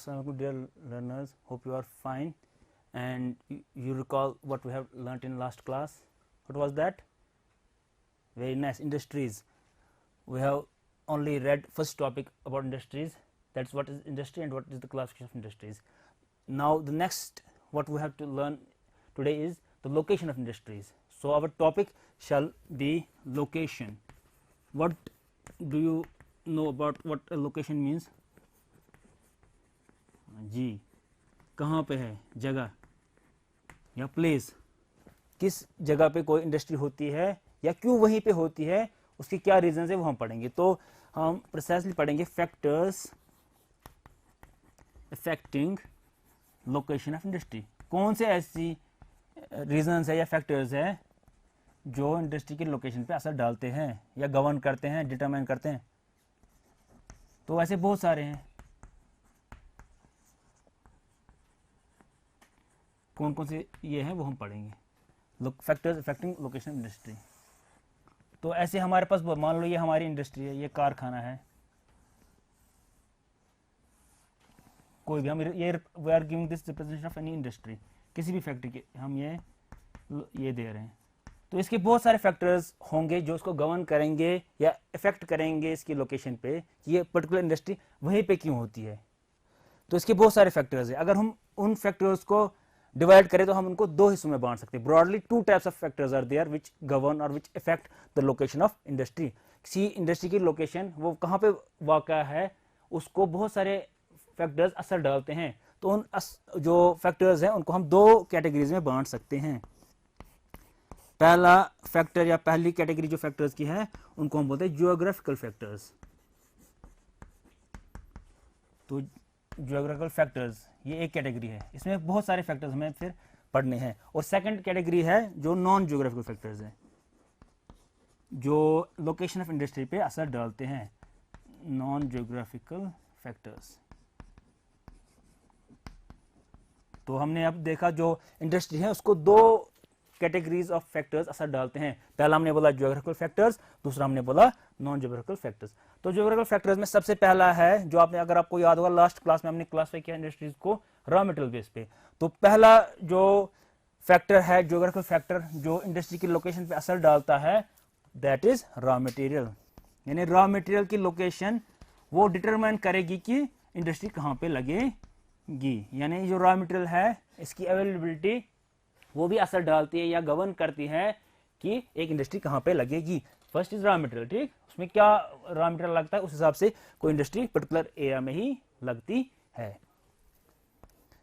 Assalamualaikum dear learners, hope you are fine and you recall what we have learnt in last class. What was that? Very nice, industries. We have only read first topic about industries, that's what is industry and what is the classification of industries. Now the next what we have to learn today is the location of industries. So our topic shall be location. What do you know about what a location means? जी, कहाँ पे है, जगह या place, किस जगह पे कोई industry होती है या क्यों वहीं पे होती है, उसके क्या रीजन है वो हम पढ़ेंगे. तो हम प्रिसाइसली पढ़ेंगे factors affecting location of industry. कौन से ऐसी रीजंस है या फैक्टर्स है जो इंडस्ट्री के लोकेशन पे असर डालते हैं या गवर्न करते हैं, डिटरमाइन करते हैं. तो ऐसे बहुत सारे हैं. कौन कौन से ये हैं वो हम पढ़ेंगे. Factors affecting location industry. तो ऐसे हमारे पास मान लो ये हमारी इंडस्ट्री है, ये कारखाना है, कोई भी हम ये we are giving this representation of any industry, किसी भी फैक्ट्री के हम ये दे रहे हैं. तो इसके बहुत सारे फैक्टर्स होंगे जो इसको गवर्न करेंगे या इफेक्ट करेंगे इसकी लोकेशन पे, ये पर्टिकुलर इंडस्ट्री वहीं पे क्यों होती है. तो इसके बहुत सारे फैक्टर्स है. अगर हम उन फैक्टर्स को डिवाइड करें तो हम उनको दो हिस्सों में बांट सकते हैं. Broadly two types of factors are there which govern और which effect the location of industry. किसी इंडस्ट्री की लोकेशन वो कहाँ पे वाक़ा है उसको बहुत सारे फैक्टर्स असर डालते हैं. तो उन जो फैक्टर्स हैं उनको हम दो कैटेगरीज में बांट सकते हैं. पहला फैक्टर या पहली कैटेगरी जो फैक्टर्स की है उनको हम बोलते हैं जियोग्राफिकल फैक्टर्स. तो जियोग्राफिकल फैक्टर्स ये एक कैटेगरी है, इसमें बहुत सारे फैक्टर्स हमें फिर पढ़ने हैं. और सेकंड कैटेगरी है जो नॉन जियोग्राफिकल फैक्टर्स हैं जो लोकेशन ऑफ इंडस्ट्री पे असर डालते हैं. Non geographical factors. तो हमने अब देखा जो इंडस्ट्री है उसको दो कैटेगरीज ऑफ फैक्टर्स असर डालते हैं. पहला हमने बोला जियोग्राफिकल फैक्टर्स, दूसरा हमने बोला नॉन जियोग्राफिकल फैक्टर्स. तो जियोग्राफिकल फैक्टर्स में सबसे पहला है जो आपने, अगर आपको याद होगा लास्ट क्लास में हमने क्लासिफाई किया इंडस्ट्रीज को रॉ मटेरियल बेस पे. तो पहला जो फैक्टर है जियोग्राफिकल फैक्टर जो इंडस्ट्री की लोकेशन पे असर डालता है दैट इज रॉ मटेरियल. यानी रॉ मटेरियल की लोकेशन वो डिटरमाइन करेगी कि इंडस्ट्री कहाँ पे लगेगी. यानी जो रॉ मटेरियल है इसकी अवेलेबिलिटी वो भी असर डालती है या गवर्न करती है कि एक इंडस्ट्री कहाँ पे लगेगी. फर्स्ट इज रॉ मटेरियल, ठीक, उसमें क्या रॉ मटेरियल लगता है उस हिसाब से कोई इंडस्ट्री पर्टिकुलर एरिया में ही लगती है.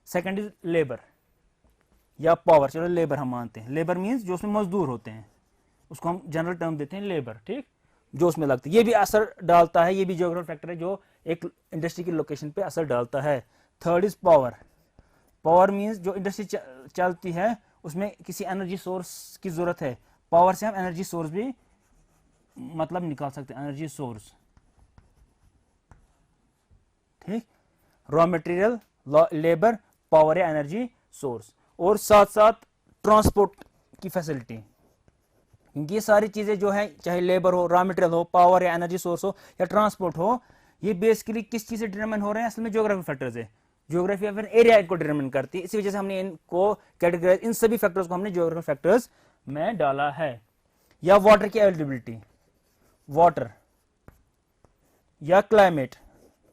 सेकंड इज लेबर या पावर. चलो लेबर हम मानते हैं. लेबर मींस जो उसमें मजदूर होते हैं उसको हम जनरल टर्म देते हैं लेबर, ठीक, जो उसमें लगती है. ये भी असर डालता है, ये भी जियोग्राफिकल फैक्टर है जो एक इंडस्ट्री की लोकेशन पे असर डालता है. Third is power. Power means जो इंडस्ट्री चलती है उसमें किसी एनर्जी सोर्स की जरूरत है. पावर से हम एनर्जी सोर्स भी मतलब निकाल सकते हैं, एनर्जी सोर्स, ठीक. रॉ मटेरियल, लेबर, पावर या एनर्जी सोर्स. और साथ साथ ट्रांसपोर्ट की फैसिलिटी, क्योंकि ये सारी चीजें जो है चाहे लेबर हो, रॉ मटेरियल हो, पावर या एनर्जी सोर्स हो या ट्रांसपोर्ट हो, ये बेसिकली किस चीज से डिटरमाइन हो रहे हैं, असल में ज्योग्राफिक फैक्टर्स है. ज्योग्राफी या फिर एरिया को डिटरमाइन करती है. इसी वजह से हमने इनको कैटेगराइज, इन सभी फैक्टर्स को हमने ज्योग्राफिकल फैक्टर्स में डाला है. या वाटर की अवेलेबिलिटी, वाटर या क्लाइमेट,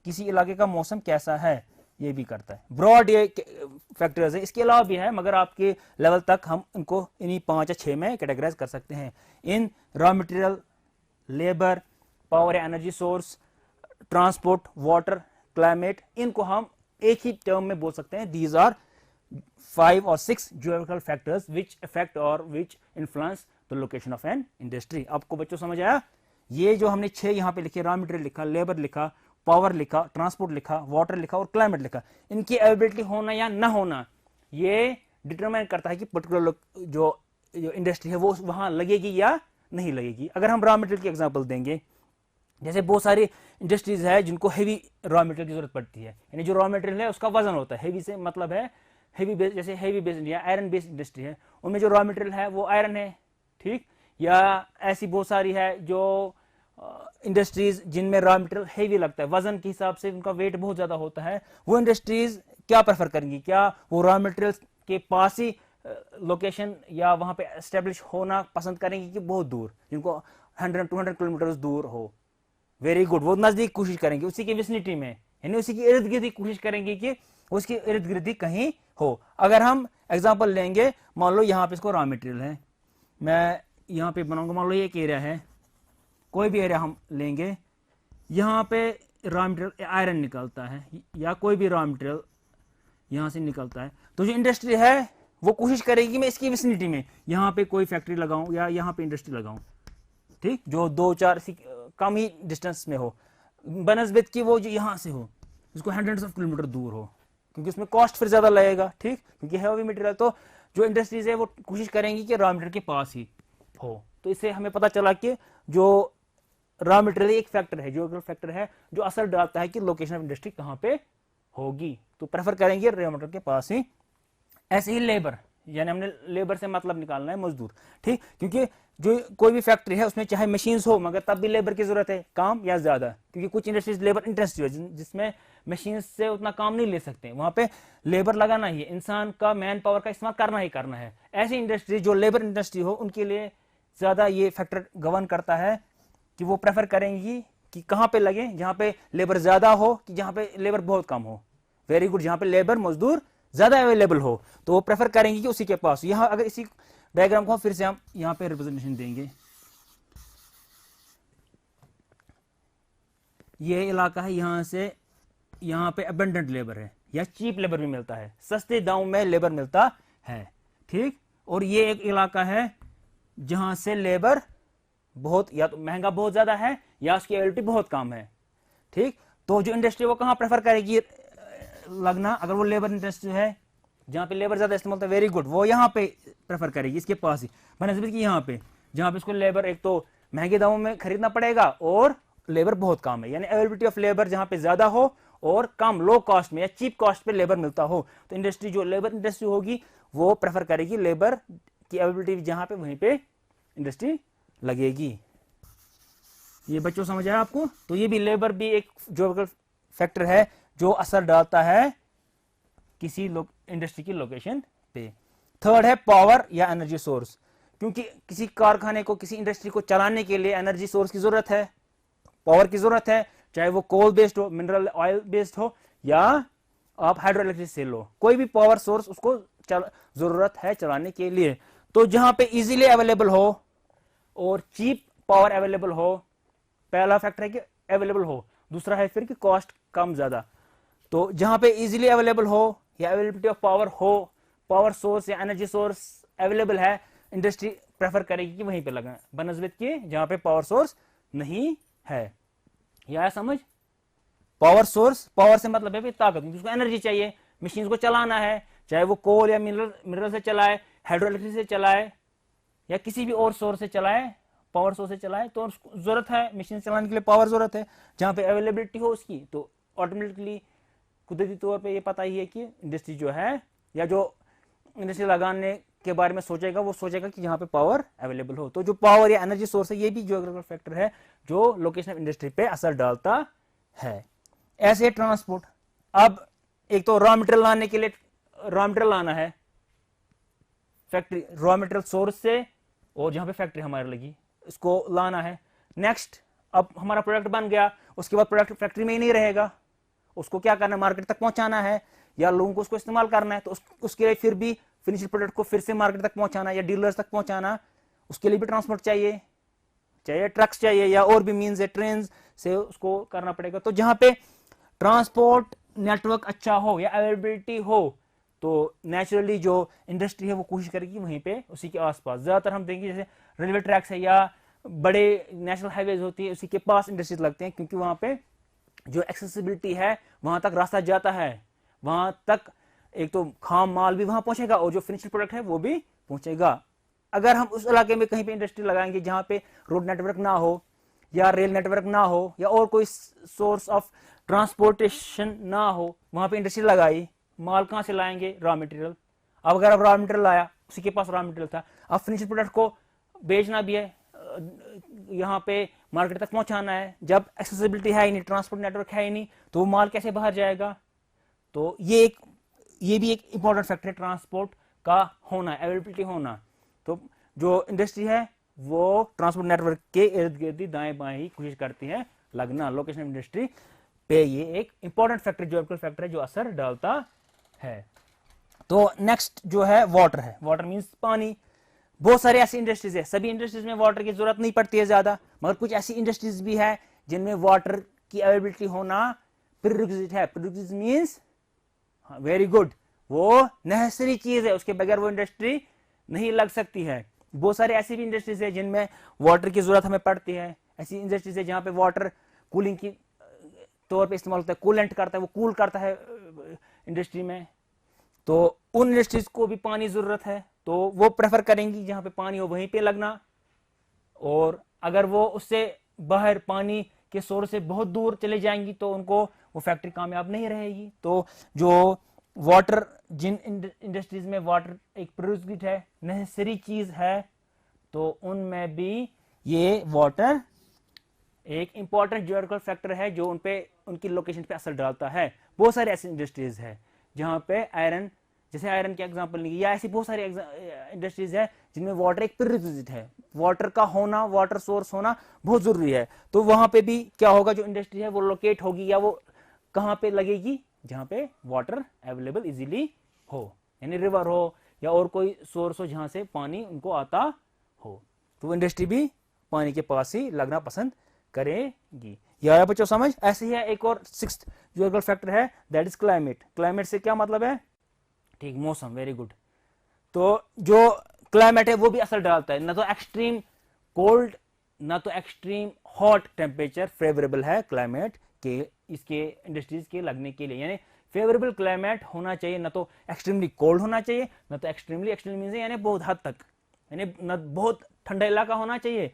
किसी इलाके का मौसम कैसा है ये भी करता है. ब्रॉड ये फैक्टर्स है, इसके अलावा भी है मगर आपके लेवल तक हम इनको इन्हीं 5 या 6 में कैटेगराइज कर सकते हैं. इन रॉ मटेरियल, लेबर, पावर या energy source, transport, water, climate, इनको हम एक ही टर्म में बोल सकते हैं दीज आर 5 और 6 जियोग्राफिकल फैक्टर्स विच अफेक्ट और विच influence the location of an industry. आपको बच्चों समझ आया? ये जो हमने 6 यहाँ पे लिखे, रॉ मटेरियल लिखा, लेबर लिखा, पावर लिखा, ट्रांसपोर्ट लिखा, वाटर लिखा और क्लाइमेट लिखा, इनकी अवेलेबिलिटी होना या ना होना ये डिटरमाइन करता है कि पर्टिकुलर जो इंडस्ट्री है वो वहां लगेगी या नहीं लगेगी. अगर हम रॉ मटेरियल की एग्जांपल देंगे, जैसे बहुत सारी इंडस्ट्रीज है जिनको हेवी रॉ मटेरियल की जरूरत पड़ती है. यानी जो रॉ मटेरियल है उसका वजन होता है. हेवी से मतलब है हेवी बेस, जैसे हेवी बेस्ड या आयरन बेस्ड इंडस्ट्री है, उनमें जो रॉ मटेरियल है वो आयरन है, ठीक. या ऐसी बहुत सारी है जो इंडस्ट्रीज जिनमें रॉ मटेरियल हेवी लगता है, वजन के हिसाब से उनका वेट बहुत ज्यादा होता है, वो इंडस्ट्रीज क्या प्रेफर करेंगी? क्या वो रॉ मटेरियल के पास ही लोकेशन या वहां पे एस्टेब्लिश होना पसंद करेंगी कि बहुत दूर, जिनको 100-200 किलोमीटर दूर हो? वेरी गुड, वो नजदीक कोशिश करेंगे, उसी की विसिनिटी में, यानी उसी की इर्द गिर्द कोशिश करेंगे कि उसके इर्द गिर्द कहीं हो। अगर हम एग्जांपल लेंगे, मान लो यहाँ पे इसको रॉ मटेरियल है, मैं यहाँ पे बनाऊंगा, मान लो ये एक एरिया है, कोई भी एरिया हम लेंगे, यहाँ पे रॉ मटेरियल आयरन निकलता है या कोई भी रॉ मटेरियल यहाँ से निकलता है, तो जो इंडस्ट्री है वो कोशिश करेगी मैं इसकी विसिनिटी में यहाँ पे कोई फैक्ट्री लगाऊं या यहाँ पे इंडस्ट्री लगाऊं, ठीक, जो 2-4 कम ही डिस्टेंस में हो, बनस्बत की वो जो यहाँ से हो, इसको हंड्रेड्स ऑफ किलोमीटर दूर हो, क्योंकि उसमें कॉस्ट फिर ज्यादा लगेगा, ठीक, क्योंकि हैवी मटेरियल। तो जो इंडस्ट्रीज है वो कोशिश करेंगी कि रॉ मटेरियल के पास ही हो। तो इससे हमें पता चला कि जो रॉ मटेरियल एक फैक्टर है, जियोग्राफिकल फैक्टर है, जो असर डालता है कि लोकेशन ऑफ इंडस्ट्री कहाँ पे होगी, तो प्रेफर करेंगे रॉ मटेरियल के पास ही। ऐसे ही लेबर, यानी हमने लेबर से मतलब निकालना है मजदूर, ठीक, क्योंकि जो कोई भी फैक्ट्री है उसमें चाहे मशीन्स हो मगर तब भी लेबर की जरूरत है, काम या ज्यादा, क्योंकि कुछ इंडस्ट्रीज लेबर इंटेंसिव है जिसमें मशीन से उतना काम नहीं ले सकते, वहां पे लेबर लगाना ही है, इंसान का मैन पावर का इस्तेमाल करना ही करना है। ऐसी इंडस्ट्री जो लेबर इंडस्ट्री हो उनके लिए ज्यादा ये फैक्टर गवर्न करता है कि वो प्रेफर करेंगी कि कहाँ पे लगे, जहाँ पे लेबर ज्यादा हो कि जहाँ पे लेबर बहुत कम हो। वेरी गुड, जहाँ पे लेबर मजदूर ज्यादा अवेलेबल हो तो वो प्रेफर करेंगे कि उसी के पास। यहाँ अगर इसी डायग्राम को फिर से हम यहाँ पे रिप्रेजेंटेशन देंगे, ये इलाका है, यहाँ से यहाँ पे अबंडेंट लेबर है या चीप लेबर भी मिलता है, सस्ते दाम में लेबर मिलता है, ठीक, और ये एक इलाका है जहां से लेबर बहुत या तो महंगा बहुत ज्यादा है या उसकी एबिलिटी बहुत कम है, ठीक। तो जो इंडस्ट्री वो कहाँ प्रेफर करेगी लगना? अगर वो लेबर इंडस्ट्री है जहां पे लेबर ज्यादा इस्तेमाल होता है, वेरी गुड, वो यहाँ पे प्रेफर करेगी इसके पास ही, बनस्बत की यहाँ पे जहां पे इसको लेबर एक तो महंगे दामों में खरीदना पड़ेगा और लेबर बहुत कम है, यानी अवेलेबिलिटी ऑफ लेबर जहां पे ज्यादा हो और कम लो कॉस्ट में या चीप कॉस्ट पे लेबर मिलता हो, तो इंडस्ट्री जो लेबर इंडस्ट्री होगी वो प्रेफर करेगी लेबर की अवेलेबिलिटी जहां पे वहीं पे इंडस्ट्री लगेगी। ये बच्चों समझ आया आपको? तो ये भी लेबर भी एक जो फैक्टर है जो असर डालता है किसी इंडस्ट्री की लोकेशन पे। थर्ड है पावर या एनर्जी सोर्स, क्योंकि किसी कारखाने को किसी इंडस्ट्री को चलाने के लिए एनर्जी सोर्स की जरूरत है, पावर की जरूरत है, चाहे वो कोल बेस्ड हो, मिनरल ऑयल बेस्ड हो या आप हाइड्रो इलेक्ट्रिसिटी से लो, कोई भी पावर सोर्स उसको जरूरत है चलाने के लिए। तो जहां पे इजीली अवेलेबल हो और चीप पावर अवेलेबल हो, पहला फैक्टर है कि अवेलेबल हो, दूसरा है फिर कि कॉस्ट कम ज्यादा। तो जहां पे इजीली अवेलेबल हो या अवेलेबिलिटी ऑफ पावर हो, पावर सोर्स या एनर्जी सोर्स अवेलेबल है, इंडस्ट्री प्रेफर करेगी कि वहीं पे लगाएं, बनस्बत के जहां पे पावर सोर्स नहीं है। यह समझ? पावर सोर्स, पावर से मतलब है ताकत, उसको एनर्जी चाहिए, मशीन को चलाना है, चाहे वो कोल या मिनरल से चलाए, हाइड्रो इलेक्ट्रिसिटी से चलाए या किसी भी और सोर्स से चलाए, पावर सोर्स से चलाए, तो जरूरत है मशीन चलाने के लिए पावर जरूरत है। जहां पे अवेलेबिलिटी हो उसकी, तो ऑटोमेटिकली कुदरती तौर पे ये पता ही है कि इंडस्ट्री जो है या जो इंडस्ट्री लगाने के बारे में सोचेगा वो सोचेगा कि यहाँ पे पावर अवेलेबल हो। तो जो पावर या एनर्जी सोर्स है ये भी जियोग्राफिकल फैक्टर है जो लोकेशन ऑफ इंडस्ट्री पे असर डालता है। ऐसे ट्रांसपोर्ट, अब एक तो रॉ मटेरियल लाने के लिए रॉ मटेरियल लाना है फैक्ट्री, रॉ मटेरियल सोर्स से और जहां पे फैक्ट्री हमारे लगी इसको लाना है। नेक्स्ट, अब हमारा प्रोडक्ट बन गया, उसके बाद प्रोडक्ट फैक्ट्री में ही नहीं रहेगा, उसको क्या करना है, मार्केट तक पहुंचाना है या लोगों को उसको इस्तेमाल करना है, तो उसके लिए फिर भी फिनिश्ड प्रोडक्ट को फिर से मार्केट तक पहुंचाना या डीलर्स तक पहुंचाना, उसके लिए भी ट्रांसपोर्ट चाहिए, चाहिए ट्रक्स चाहिए या और भी मीन्स है, ट्रेन से उसको करना पड़ेगा। तो जहां पे ट्रांसपोर्ट नेटवर्क अच्छा हो या अवेलेबिलिटी हो तो नेचुरली जो इंडस्ट्री है वो कोशिश करेगी वहीं पे उसी के आसपास। ज्यादातर हम देखेंगे जैसे रेलवे ट्रैक्स है या बड़े नेशनल हाईवेज होती है उसी के पास इंडस्ट्रीज लगते हैं, क्योंकि वहां पे जो एक्सेसिबिलिटी है वहां तक रास्ता जाता है, वहां तक एक तो खाम माल भी वहां पहुंचेगा और जो फिनिश्ड प्रोडक्ट है वो भी पहुंचेगा। अगर हम उस इलाके में कहीं पे इंडस्ट्री लगाएंगे जहां पे रोड नेटवर्क ना हो या रेल नेटवर्क ना हो या और कोई सोर्स ऑफ ट्रांसपोर्टेशन ना हो, वहां पे इंडस्ट्री लगाई, माल कहां से लाएंगे, रॉ मटेरियल। अब अगर अब रॉ मटेरियल लाया, उसी के पास रॉ मटेरियल था, अब फिनिश्ड प्रोडक्ट को बेचना भी है, यहाँ पे मार्केट तक पहुंचाना है, जब एक्सेसिबिलिटी है ही नहीं, ट्रांसपोर्ट नेटवर्क है ही नहीं, तो वो माल कैसे बाहर जाएगा। तो ये भी एक इंपॉर्टेंट फैक्टर है ट्रांसपोर्ट का होना, अवेलेबिलिटी होना। तो जो इंडस्ट्री है वो ट्रांसपोर्ट नेटवर्क के इर्द गिर्द दाएं बाएं ही कोशिश करती है लगना। लोकेशन ऑफ इंडस्ट्री पे ये एक इंपॉर्टेंट फैक्टर, ज्योग्राफिकल फैक्टर है जो असर डालता है। तो नेक्स्ट जो है वाटर है। वाटर मींस पानी। बहुत सारे ऐसी इंडस्ट्रीज है, सभी इंडस्ट्रीज में वाटर की जरूरत नहीं पड़ती है ज्यादा, मगर कुछ ऐसी इंडस्ट्रीज भी है जिनमें वाटर की अवेलेबिलिटी होना प्रीरिक्विजिट है। प्रीरिक्विजिट मींस वेरी गुड, वो नेसेसरी चीज है, उसके बगैर वो इंडस्ट्री नहीं लग सकती है। बहुत सारे ऐसी भी इंडस्ट्रीज है जिनमें वाटर की जरूरत हमें पड़ती है। ऐसी इंडस्ट्रीज है जहां पे वाटर कूलिंग की तौर पे इस्तेमाल होता है, कूलेंट करता है, वो कूल करता है इंडस्ट्री में। तो उन इंडस्ट्रीज को भी पानी जरूरत है, तो वो प्रेफर करेंगी जहां पे पानी हो वहीं पे लगना। और अगर वो उससे बाहर पानी के सोर्स से बहुत दूर चले जाएंगी तो उनको वो फैक्ट्री कामयाब नहीं रहेगी। तो जो वाटर, जिन इंडस्ट्रीज में वाटर एक प्रीरिक्विजिट है, नेसेसरी चीज है, तो उनमें भी ये वाटर एक इंपॉर्टेंट ज्योग्राफिकल फैक्टर है जो उनकी लोकेशन पे असर डालता है। बहुत सारे ऐसे इंडस्ट्रीज है जहां पे आयरन, जैसे आयरन के एग्जांपल नहीं, या ऐसी बहुत सारी इंडस्ट्रीज है जिनमें वाटर एक प्रीरिक्विजिट है, वाटर का होना, वाटर सोर्स होना बहुत जरूरी है। तो वहां पे भी क्या होगा, जो इंडस्ट्री है वो लोकेट होगी या वो कहां पे लगेगी, जहां पे वाटर अवेलेबल इजीली हो, यानी रिवर हो या और कोई सोर्स हो जहां से पानी उनको आता हो, तो वो इंडस्ट्री भी पानी के पास ही लगना पसंद करेगी। या बच्चों समझ। ऐसे ही है एक और सिक्स्थ ज्योग्राफिकल फैक्टर है, दैट इज क्लाइमेट। क्लाइमेट से क्या मतलब है, ठीक, मौसम, वेरी गुड। तो जो क्लाइमेट है वो भी असर डालता है, ना तो एक्सट्रीम कोल्ड ना तो एक्सट्रीम हॉट टेम्परेचर फेवरेबल है क्लाइमेट के, इसके इंडस्ट्रीज के लगने के लिए। यानी फेवरेबल क्लाइमेट होना चाहिए, ना तो एक्सट्रीमली कोल्ड होना चाहिए, ना तो एक्सट्रीमली यानी बहुत हद तक, यानी ना बहुत ठंडा इलाका होना चाहिए,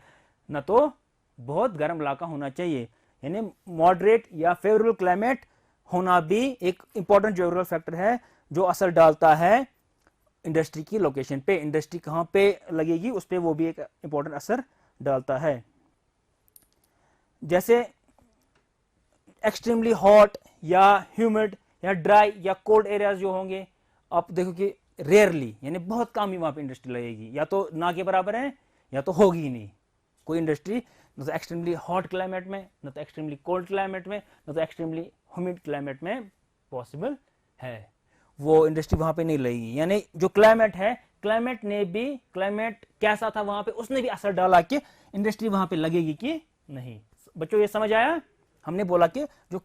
ना तो बहुत गर्म इलाका होना चाहिए। यानी मॉडरेट या फेवरेबल क्लाइमेट होना भी एक इंपॉर्टेंट ज्योग्राफिकल फैक्टर है जो असर डालता है इंडस्ट्री की लोकेशन पे। इंडस्ट्री कहां पे लगेगी उस पे वो भी एक इंपॉर्टेंट असर डालता है। जैसे एक्सट्रीमली हॉट या ह्यूमिड या ड्राई या कोल्ड एरियाज जो होंगे, आप देखो कि रेयरली, यानी बहुत कम ही वहां पे इंडस्ट्री लगेगी, या तो ना के बराबर है या तो होगी ही नहीं कोई इंडस्ट्री, ना तो एक्सट्रीमली हॉट क्लाइमेट में, ना तो एक्सट्रीमली कोल्ड क्लाइमेट में, ना तो एक्सट्रीमली ह्यूमिड क्लाइमेट में पॉसिबल है, वो इंडस्ट्री वहां पे नहीं लगेगी। यानी जो क्लाइमेट है, क्लाइमेट ने भी, क्लाइमेट कैसा था वहां पे, उसने भी असर डाला कि इंडस्ट्री वहां पे लगेगी कि नहीं। बच्चों ये समझ आया। हमने बोला कि जो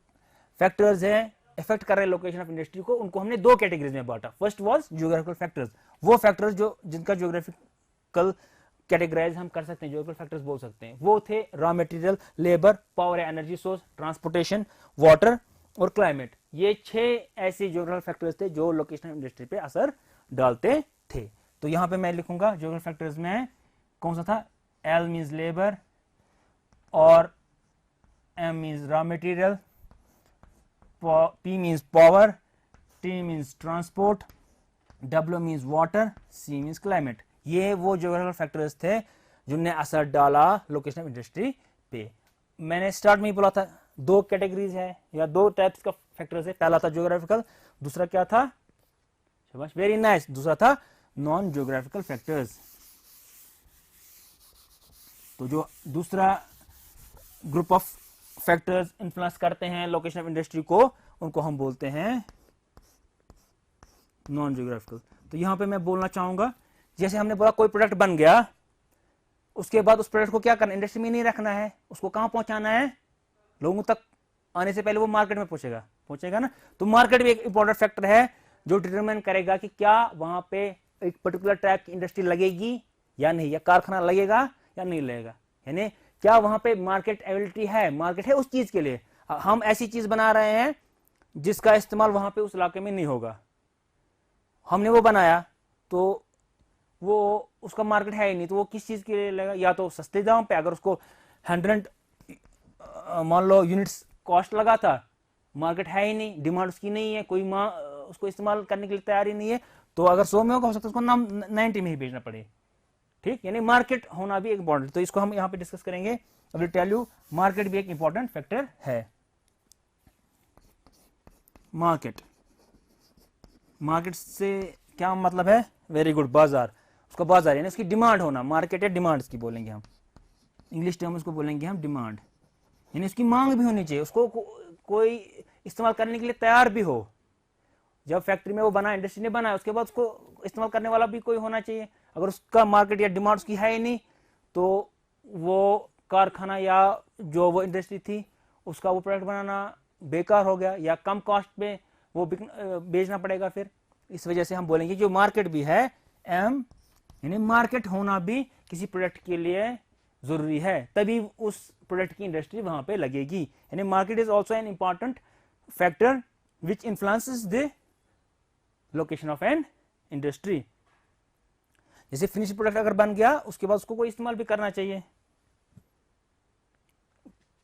फैक्टर्स हैं इफेक्ट कर रहे लोकेशन ऑफ इंडस्ट्री को, उनको हमने दो कैटेगरीज में बांटा। फर्स्ट वाज ज्योग्राफिकल फैक्टर्स, वो फैक्टर्स जो जिनका ज्योग्राफिकल कैटेगराइज हम कर सकते हैं, ज्योग्राफिकल फैक्टर्स बोल सकते हैं, वो थे रॉ मटेरियल, लेबर, पावर या एनर्जी सोर्स, ट्रांसपोर्टेशन, वाटर और क्लाइमेट। ये 6 ऐसे ज्योग्राफिकल फैक्टर्स थे जो लोकेशन ऑफ इंडस्ट्री पे असर डालते थे। तो यहां पे मैं लिखूंगा ज्योग्राफिकल फैक्टर्स में कौन सा था, एल मींस लेबर, और M means raw material, P means power, T means transport, W means water, C means climate। ये वो ज्योग्राफिकल फैक्टर्स थे जिनने असर डाला लोकेशन ऑफ इंडस्ट्री पे। मैंने स्टार्ट में ही बोला था 2 कैटेगरीज है या 2 टाइप्स का फैक्टर्स है। पहला था ज्योग्राफिकल, दूसरा क्या था, शाबाश, वेरी नाइस, दूसरा था नॉन ज्योग्राफिकल फैक्टर्स। तो जो दूसरा ग्रुप ऑफ फैक्टर्स इन्फ्लुएंस करते हैं लोकेशन ऑफ इंडस्ट्री को, उनको हम बोलते हैं नॉन ज्योग्राफिकल। तो यहां पे मैं बोलना चाहूंगा, जैसे हमने बोला कोई प्रोडक्ट बन गया, उसके बाद उस प्रोडक्ट को क्या करना, इंडस्ट्री में नहीं रखना है, उसको कहां पहुंचाना है, लोगों तक आने से पहले वो मार्केट में पहुंचेगा ना। तो मार्केट भी एक इंपॉर्टेंट फैक्टर है जो डिटरमाइन करेगा कि क्या वहां पे एक पर्टिकुलर टाइप की इंडस्ट्री लगेगी या नहीं, या कारखाना लगेगा या नहीं लगेगा, यानी क्या वहां पे मार्केट अवेलेबिलिटी है, मार्केट है उस चीज के लिए। हम ऐसी चीज बना रहे हैं जिसका इस्तेमाल वहां पे उस इलाके में नहीं होगा, हमने वो बनाया तो वो उसका मार्केट है ही नहीं, तो वो किस चीज के लिए लगेगा, या तो सस्ते दाम पे, अगर उसको 100 मान लो यूनिट्स कॉस्ट लगा था, मार्केट है ही नहीं, डिमांड उसकी नहीं है, कोई उसको इस्तेमाल करने के लिए तैयार ही नहीं है, तो अगर 100 में होगा, हो सकता है उसको 90 में ही बेचना पड़े। ठीक, यानी मार्केट होना भी एक इंपॉर्टेंट, तो इसको हम यहाँ पे डिस्कस करेंगे। अब टेल यू मार्केट भी एक इंपॉर्टेंट फैक्टर है। मार्केट, मार्केट से क्या मतलब है? वेरी गुड, बाजार, उसका बाजार यानी उसकी डिमांड होना। मार्केट या डिमांड इसकी बोलेंगे हम, इंग्लिश टर्म उसको बोलेंगे हम डिमांड, यानी उसकी मांग भी होनी चाहिए, उसको कोई इस्तेमाल करने के लिए तैयार भी हो। जब फैक्ट्री में वो बना, इंडस्ट्री ने बनाया, उसके बाद उसको इस्तेमाल करने वाला भी कोई होना चाहिए। अगर उसका मार्केट या डिमांड उसकी है ही नहीं, तो वो कारखाना या जो वो इंडस्ट्री थी उसका वो प्रोडक्ट बनाना बेकार हो गया, या कम कॉस्ट में वो बेचना पड़ेगा फिर। इस वजह से हम बोलेंगे जो मार्केट भी है, एम यानी मार्केट होना भी किसी प्रोडक्ट के लिए जरूरी है, तभी उस प्रोडक्ट की इंडस्ट्री वहां पे लगेगी। यानी market is also an important factor which influences the location of an industry. जैसे फिनिश प्रोडक्ट अगर बन गया, उसके बाद उसको कोई इस्तेमाल भी करना चाहिए।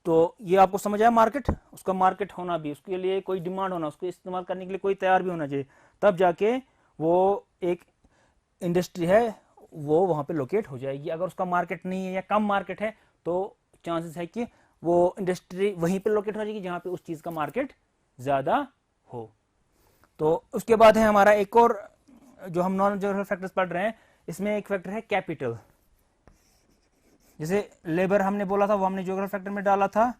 तो ये आपको समझ आया, मार्केट, उसका मार्केट होना भी, उसके लिए कोई डिमांड होना, उसको इस्तेमाल करने के लिए कोई तैयार भी होना चाहिए, तब जाके वो एक इंडस्ट्री है वो वहां पे लोकेट हो जाएगी। अगर उसका मार्केट नहीं है या कम मार्केट है, तो चांसेस है कि वो इंडस्ट्री वहीं पे लोकेट हो जाएगी जहां पे उस चीज का मार्केट ज्यादा हो। तो उसके बाद है हमारा एक और जो हम नॉन ज्योग्राफिकल फैक्टर्स पढ़ रहे हैं, इसमें एक फैक्टर है कैपिटल। जैसे लेबर हमने बोला था वो हमने ज्योग्राफिकल फैक्टर में डाला था।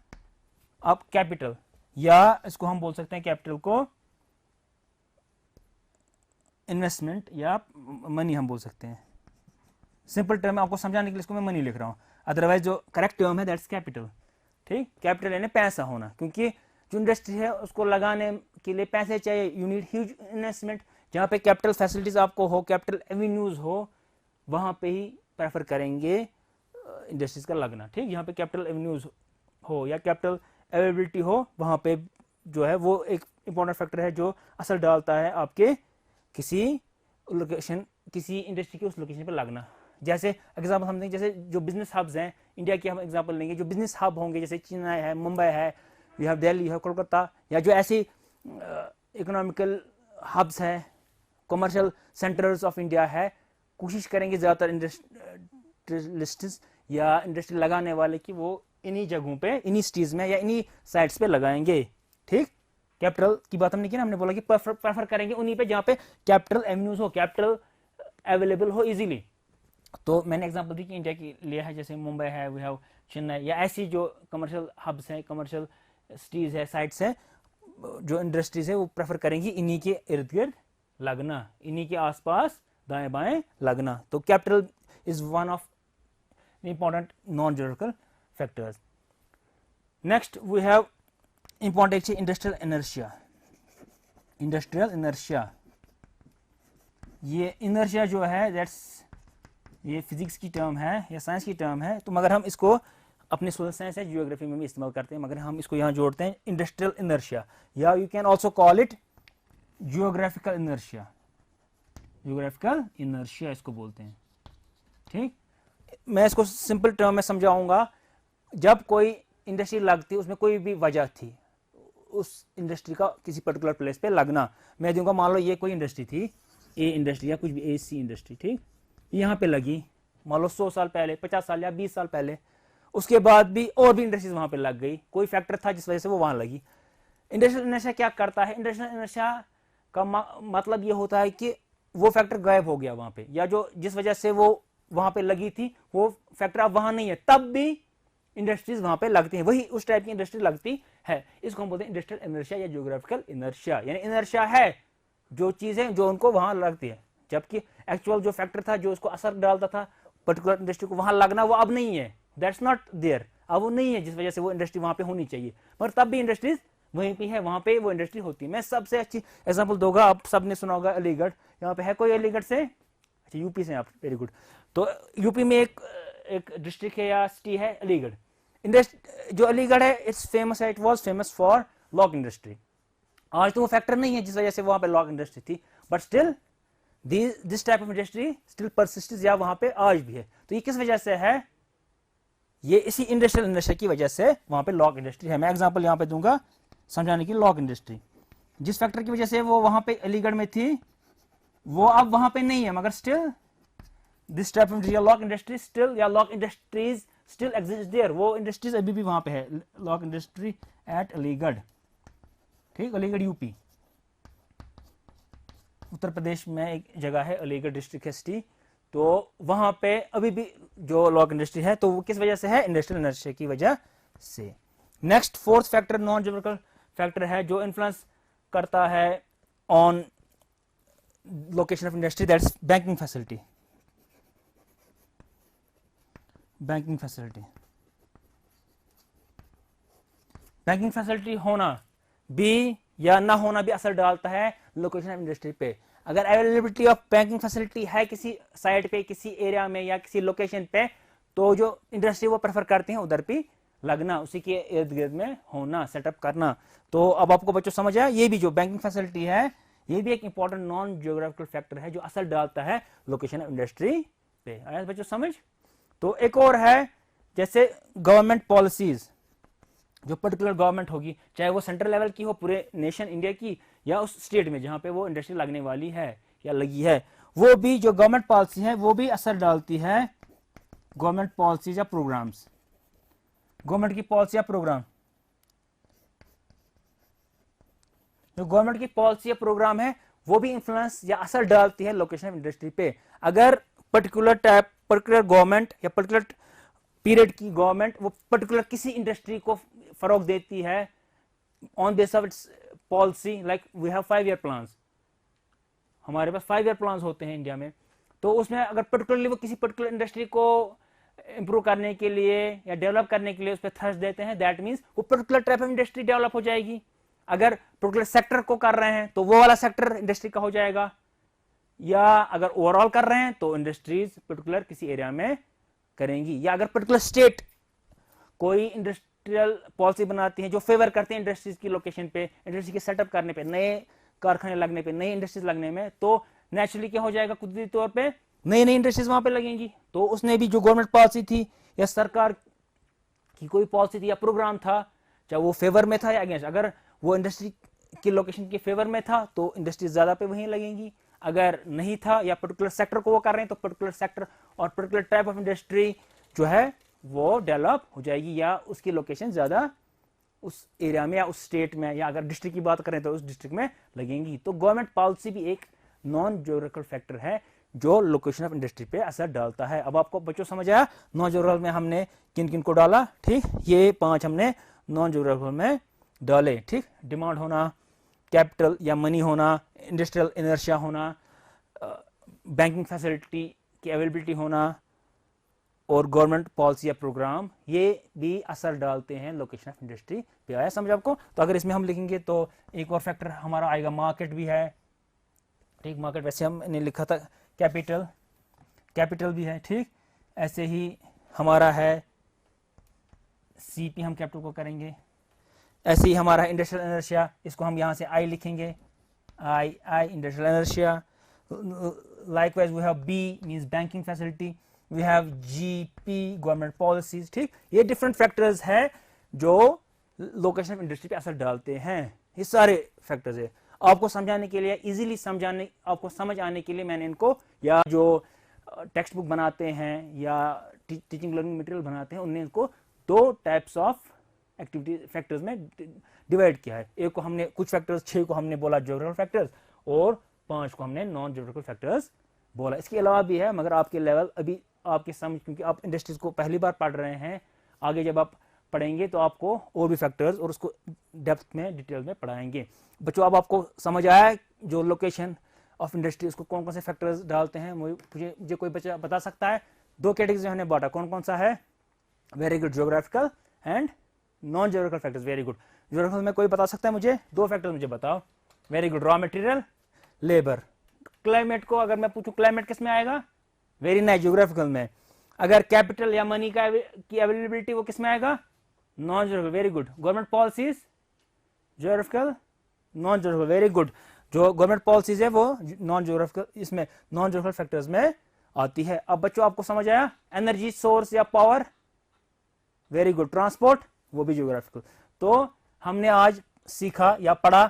अब कैपिटल, या इसको हम बोल सकते हैं कैपिटल को इन्वेस्टमेंट या मनी हम बोल सकते हैं। सिंपल टर्म में आपको समझाने के लिए इसको मैं मनी लिख रहा हूं, अदरवाइज जो करेक्ट टर्म है दैट्स कैपिटल। ठीक, कैपिटल यानी पैसा होना, क्योंकि जो इंडस्ट्री है उसको लगाने के लिए पैसे चाहिए, यू नीड ह्यूज इन्वेस्टमेंट। जहां पे कैपिटल फैसिलिटीज आपको हो, कैपिटल एवेन्यूज हो, वहां पे ही प्रेफर करेंगे इंडस्ट्रीज का लगना। ठीक, यहाँ पे कैपिटल एवेन्यूज हो या कैपिटल अवेलेबिलिटी हो, वहां पे जो है वो एक इंपॉर्टेंट फैक्टर है जो असर डालता है आपके किसी लोकेशन, किसी इंडस्ट्री के उस लोकेशन पे लगना। जैसे एग्जाम्पल हम देंगे, जैसे जो बिजनेस हब्स हैं इंडिया के, हम एग्जाम्पल लेंगे, जो बिजनेस हब होंगे जैसे चेन्नई है, मुंबई है, वी हैव दिल्ली है, कोलकाता, या जो ऐसी इकोनॉमिकल हब्स हैं, कमर्शियल सेंटर्स ऑफ इंडिया है, कोशिश करेंगे ज़्यादातर इंडस्ट्रियलिस्ट्स या इंडस्ट्री लगाने वाले कि वो इन्हीं जगहों पे, इन्हीं सिटीज में या इन्हीं साइट्स पे लगाएंगे। ठीक, कैपिटल की बात हमने की ना, हमने बोला कि प्रेफर करेंगे उन्हीं पे जहाँ पे कैपिटल एवेन्यूज हो, कैपिटल अवेलेबल हो इजीली। तो मैंने एग्जांपल दी कि इंडिया की लिया है, जैसे मुंबई है, वी हैव चेन्नई, या ऐसी जो कमर्शियल हब्स हैं, कमर्शियल सिटीज है, साइट्स है, जो इंडस्ट्रीज है वो प्रेफर करेंगी इन्हीं के इर्द गिर्द लगना, इन्हीं के आसपास दाएं बाएं लगना। तो capital is one of important non geographical factors. Next we have important industrial inertia. Industrial inertia, ये इनर्शिया जो है दैट्स, ये फिजिक्स की टर्म है या साइंस की टर्म है, तो मगर हम इसको अपने सोशल साइंस या जियोग्राफी में भी इस्तेमाल करते हैं, मगर हम इसको यहाँ जोड़ते हैं इंडस्ट्रियल इनर्शिया, या you can also call it geographical inertia. Geographical inertia इसको बोलते हैं। ठीक, मैं इसको सिंपल टर्म में समझाऊंगा। जब कोई इंडस्ट्री लगती है, उसमें कोई भी वजह थी उस इंडस्ट्री का किसी पर्टिकुलर प्लेस पे लगना, मैं दूंगा, मान लो ये कोई इंडस्ट्री थी, ए इंडस्ट्री या कुछ भी, AC इंडस्ट्री, ठीक, यहाँ पे लगी, मान लो 100 साल पहले, 50 साल या 20 साल पहले, उसके बाद भी और भी इंडस्ट्रीज वहां पे लग गई, कोई फैक्टर था जिस वजह से वो वहां लगी। इंडस्ट्रियल इनर्शिया क्या करता है? इंडस्ट्रियल इनर्शिया का मतलब ये होता है कि वो फैक्टर गायब हो गया वहां पे, या जो जिस वजह से वो वहां पे लगी थी वो फैक्टर अब वहां नहीं है, तब भी इंडस्ट्रीज वहां पे लगती हैं, वही उस टाइप की इंडस्ट्री लगती है। इसको हम बोलते हैं इंडस्ट्रियल इनर्शिया या जियोग्राफिकल इनर्शिया। यानी इनर्शिया है जो चीजें जो उनको वहां लगती है, जबकि एक्चुअल जो फैक्टर था जो उसको असर डालता था पर्टिकुलर इंडस्ट्री को वहां लगना, वो अब नहीं है, दैट्स नॉट देयर, अब वो नहीं है, जिस वजह से वो इंडस्ट्री वहां पे होनी चाहिए, पर तब भी इंडस्ट्रीज वहीं पे है, वहां पे वो इंडस्ट्री होती है। मैं सबसे अच्छी एग्जांपल दूंगा, आप सबने सुना होगा अलीगढ़, यहाँ पे है कोई अलीगढ़ से? अच्छा, यूपी से आप, वेरी गुड। तो यूपी में एक डिस्ट्रिक्ट है या सिटी है अलीगढ़। जो अलीगढ़ है, इट्स फेमस है, it was famous for lock industry. आज तो वो फैक्टर नहीं है जिस वजह से वहां पे लॉक इंडस्ट्री थी, but still this type of industry still persisted, या वहां पे आज भी है। तो ये किस वजह से है? ये इसी इंडस्ट्रियल इंडस्ट्री की वजह से वहां पे लॉक इंडस्ट्री है। मैं एग्जांपल यहां पे दूंगा समझाने की। लॉक इंडस्ट्री जिस फैक्टर की वजह से वो वहां पे अलीगढ़ में थी, वो अब वहां पे नहीं है, मगर still this type of lock industry still, या lock industries still exist there, वो इंडस्ट्रीज अभी भी वहां पे है, लॉक इंडस्ट्री एट अलीगढ़, ठीक, अलीगढ़ यूपी, उत्तर प्रदेश में एक जगह है अलीगढ़ डिस्ट्रिक्ट है सिटी, तो वहां पे अभी भी जो लॉक इंडस्ट्री है, तो वो किस वजह से है, इंडस्ट्रियल इनर्शिया की वजह से। Next fourth factor non geographical factor है जो इन्फ्लुएंस करता है on location of industry, that's banking facility. Banking facility, banking facility होना भी या ना होना भी असर डालता है लोकेशन ऑफ इंडस्ट्री पे। अगर अवेलेबिलिटी ऑफ बैंकिंग फैसिलिटी है किसी साइट पे, किसी एरिया में या किसी लोकेशन पे, तो जो इंडस्ट्री वो प्रेफर करते हैं उधर भी लगना, उसी के इर्द गिर्द में होना, सेटअप करना। तो अब आपको बच्चों समझ आया, ये भी जो बैंकिंग फैसिलिटी है ये भी एक इंपॉर्टेंट नॉन जियोग्राफिकल फैक्टर है जो असर डालता है लोकेशन ऑफ इंडस्ट्री पे। आया बच्चों समझ? तो एक और है, जैसे गवर्नमेंट पॉलिसीज, जो पर्टिकुलर गवर्नमेंट होगी, चाहे वो सेंट्रल लेवल की हो पूरे नेशन इंडिया की, या उस स्टेट में जहां पे वो इंडस्ट्री लगने वाली है या लगी है, वो भी जो गवर्नमेंट पॉलिसी है वो भी असर डालती है गवर्नमेंट पॉलिसीज या प्रोग्राम्स, गवर्नमेंट की पॉलिसी या प्रोग्राम। जो गवर्नमेंट की पॉलिसी या प्रोग्राम है वो भी इंफ्लुएंस या असर डालती है लोकेशन ऑफ इंडस्ट्री पे। अगर पर्टिकुलर गवर्नमेंट या पर्टिकुलर पीरियड की गवर्नमेंट वो पर्टिकुलर किसी इंडस्ट्री को फरोग देती है on base of its policy, like we have 5 year plans, हमारे पास 5 ईयर प्लान्स होते हैं इंडिया में, तो उसमें अगर पर्टिकुलरली वो किसी पर्टिकुलर इंडस्ट्री को इंप्रूव करने के लिए या डेवलप करने के लिए उस पर थ्रस्ट देते हैं, दैट मींस वो particular type of industry develop हो जाएगी। अगर पर्टिकुलर सेक्टर को कर रहे हैं तो वो वाला सेक्टर इंडस्ट्री का हो जाएगा, या अगर ओवरऑल कर रहे हैं तो इंडस्ट्रीज पर्टिकुलर किसी एरिया में करेंगी, या अगर पर्टिकुलर स्टेट कोई इंडस्ट्रियल पॉलिसी बनाती है जो फेवर करते हैं इंडस्ट्रीज की लोकेशन पे, इंडस्ट्री के सेटअप करने पे, नए कारखाने लगने पे, नई इंडस्ट्रीज लगने में, तो नेचुरली क्या हो जाएगा, कुदरती तौर पे नई नई इंडस्ट्रीज वहां पे लगेंगी। तो उसने भी जो गवर्नमेंट पॉलिसी थी या सरकार की कोई पॉलिसी थी या प्रोग्राम था, चाहे वो फेवर में था या अगेंस्ट, अगर वो इंडस्ट्री की लोकेशन के फेवर में था तो इंडस्ट्रीज ज्यादा पे वहीं लगेंगी, अगर नहीं था या पर्टिकुलर सेक्टर को वो कर रहे हैं तो पर्टिकुलर सेक्टर और पर्टिकुलर टाइप ऑफ इंडस्ट्री जो है वो डेवलप हो जाएगी, या उसकी लोकेशन ज्यादा उस एरिया में या उस स्टेट में, या अगर डिस्ट्रिक्ट की बात करें तो उस डिस्ट्रिक्ट में लगेंगी। तो गवर्नमेंट पॉलिसी भी एक नॉन ज्योग्राफिकल फैक्टर है जो लोकेशन ऑफ इंडस्ट्री पे असर डालता है। अब आपको बच्चों समझ आया नॉन ज्योग्राफिकल में हमने किन किन को डाला, ठीक, ये 5 हमने नॉन ज्योग्राफिकल में डाले, ठीक, डिमांड होना, कैपिटल या मनी होना, इंडस्ट्रियल इनर्शिया होना, बैंकिंग फैसिलिटी की अवेलेबिलिटी होना, और गवर्नमेंट पॉलिसी या प्रोग्राम, ये भी असर डालते हैं लोकेशन ऑफ इंडस्ट्री पे। आया समझ आपको? तो अगर इसमें हम लिखेंगे तो एक और फैक्टर हमारा आएगा मार्केट भी है, ठीक, मार्केट वैसे हमने लिखा था कैपिटल भी है, ठीक, ऐसे ही हमारा है सीपी, हम कैपिटल को करेंगे, ऐसे ही हमारा इंडस्ट्रियल इनर्शिया, इसको हम यहां से आई लिखेंगे, I industrial inertia. Likewise we have B means banking facility, we have GP government policies, ठीक, ये डिफरेंट फैक्टर्स है जो लोकेशन ऑफ इंडस्ट्री पे असर डालते हैं। ये सारे फैक्टर्स है, आपको समझाने के लिए, इजीली समझाने, आपको समझ आने के लिए मैंने इनको, या जो टेक्स्ट बुक बनाते हैं या टीचिंग लर्निंग मटेरियल बनाते हैं उन्हें इनको 2 टाइप्स ऑफ एक्टिविटी फैक्टर्स में डिवाइड किया है। एक को हमने कुछ फैक्टर्स 6 को हमने बोला ज्योग्राफिकल फैक्टर्स, और 5 को हमने नॉन ज्योग्राफिकल फैक्टर्स बोला। इसके अलावा भी है, मगर आपके लेवल अभी आपके समझ, क्योंकि आप इंडस्ट्रीज को पहली बार पढ़ रहे हैं, आगे जब आप पढ़ेंगे तो आपको और भी फैक्टर्स और उसको डेप्थ में डिटेल में पढ़ाएंगे। बच्चों अब आपको समझ आया जो लोकेशन ऑफ इंडस्ट्री उसको कौन कौन से फैक्टर्स डालते हैं? मुझे कोई बच्चा बता सकता है? 2 कैटेगरीज हमने बांटा, कौन कौन सा है? Very good, geographical and non geographical factors, very good. Geographical में कोई बता सकता है मुझे? 2 फैक्टर्स मुझे बताओ। Very good, raw material, labour. Climate को अगर मैं पूछूं क्लाइमेट किस में आएगा? वेरी नाइस, ज्योग्राफिकल में। अगर कैपिटल या मनी की अवेलेबिलिटी वो किस में आएगा? Non geographical, very good. Government policies, geographical, non geographical, very good. जो गवर्नमेंट पॉलिसीज है वो नॉन ज्योग्राफिकल, इसमें नॉन ज्योग्राफिकल फैक्टर्स में आती है। अब बच्चों आपको समझ आया? एनर्जी सोर्स या पावर, वेरी गुड। ट्रांसपोर्ट, वो भी ज्योग्राफिकल। तो हमने आज सीखा या पढ़ा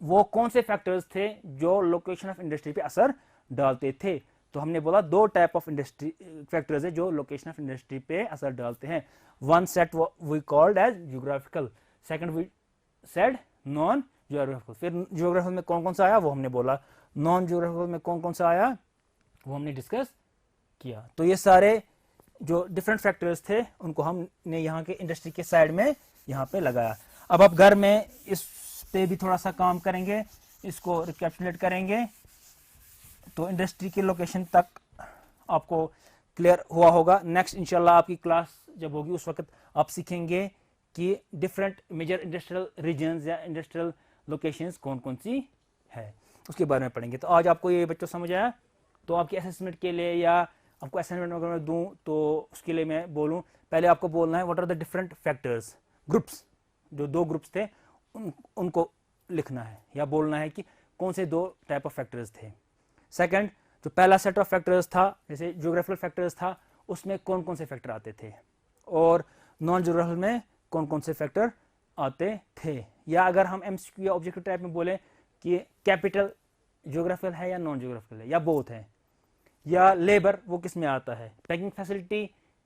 वो कौन से फैक्टर्स थे जो लोकेशन ऑफ इंडस्ट्री पे असर डालते थे। तो हमने बोला दो टाइप ऑफ इंडस्ट्री फैक्टर्स है जो लोकेशन ऑफ इंडस्ट्री पे असर डालते हैं. One set we called as geographical, second we said non geographical. फिर जियोग्राफिकल में कौन कौन सा आया वो हमने बोला, नॉन जियोग्राफिकल में कौन कौन सा आया वो हमने डिस्कस किया. तो ये सारे जो डिफरेंट फैक्टर्स थे उनको हमने यहाँ के इंडस्ट्री के साइड में यहाँ पे लगाया. अब आप घर में इस पे भी थोड़ा सा काम करेंगे, इसको रिकैप्चुलेट करेंगे, तो इंडस्ट्री के लोकेशन तक आपको क्लियर हुआ होगा. नेक्स्ट इंशाल्लाह आपकी क्लास जब होगी उस वक्त आप सीखेंगे कि डिफरेंट मेजर इंडस्ट्रियल रीजन्स या इंडस्ट्रियल लोकेशंस कौन कौन सी है उसके बारे में पढ़ेंगे. तो आज आपको ये बच्चों समझ आया. तो आपके असेसमेंट के लिए या आपको असाइनमेंट वगैरह दूं तो उसके लिए मैं बोलूं, पहले आपको बोलना है what are the different factors, groups, जो दो ग्रुप्स थे उनको लिखना है या बोलना है कि कौन से दो टाइप ऑफ फैक्टर्स थे. सेकंड, जो पहला सेट ऑफ फैक्टर्स था जैसे जियोग्राफिकल फैक्टर्स था उसमें कौन कौन से फैक्टर आते थे और नॉन जियोग्राफिकल में कौन कौन से फैक्टर आते थे. या अगर हम एमसीक्यू या ऑब्जेक्टिव टाइप में बोले कि कैपिटल जियोग्राफिकल है या नॉन जियोग्राफिकल है या बोथ है, या लेबर वो किस में आता है, packing facility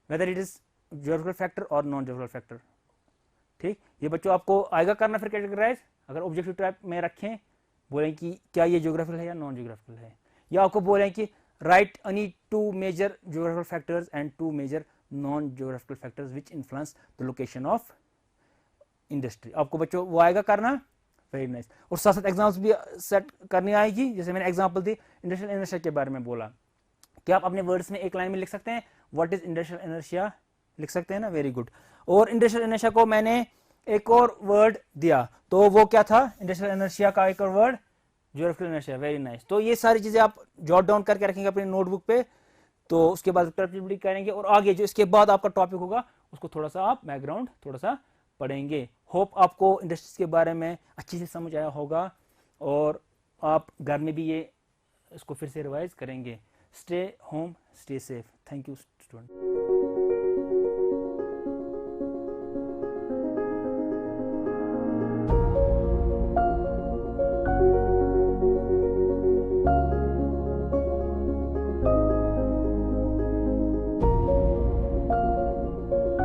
whether it is geographical factor और नॉन जियोग्राफिकल फैक्टर. ठीक, ये बच्चों आपको आएगा करना फिर कैटेगराइज. अगर ऑब्जेक्टिव टाइप में रखें, बोलें कि क्या ये जियोग्राफिकल है या नॉन जियोग्राफिकल है, या आपको बोलें कि write any two major geographical factors and two major non geographical factors which influence the location of industry. आपको बच्चों वो आएगा करना. Very nice. और साथ साथ एग्जाम्स भी सेट करनी आएगी. जैसे मैंने एग्जांपल दी इंडस्ट्रियल इनर्शिया के बारे में बोला, क्या आप अपने वर्ड्स में एक लाइन में लिख सकते हैं व्हाट इज इंडस्ट्रियल इनर्शिया, लिख सकते हैं ना. Very good. और इंडस्ट्रियल इनर्शिया को मैंने एक और वर्ड दिया, तो वो क्या था इंडस्ट्रियल इनर्शिया का एक और word geographical inertia. Very nice. तो ये सारी चीजें आप जॉट डाउन करके रखेंगे अपनी नोटबुक पे. तो उसके बाद प्रेक्टिस करेंगे और आगे जो इसके बाद आपका टॉपिक होगा उसको थोड़ा सा आप बैकग्राउंड थोड़ा सा पढ़ेंगे. होप आपको इंडस्ट्रीज के बारे में अच्छे से समझ आया होगा और आप घर में भी ये इसको फिर से रिवाइज करेंगे. Stay home, stay safe. Thank you student.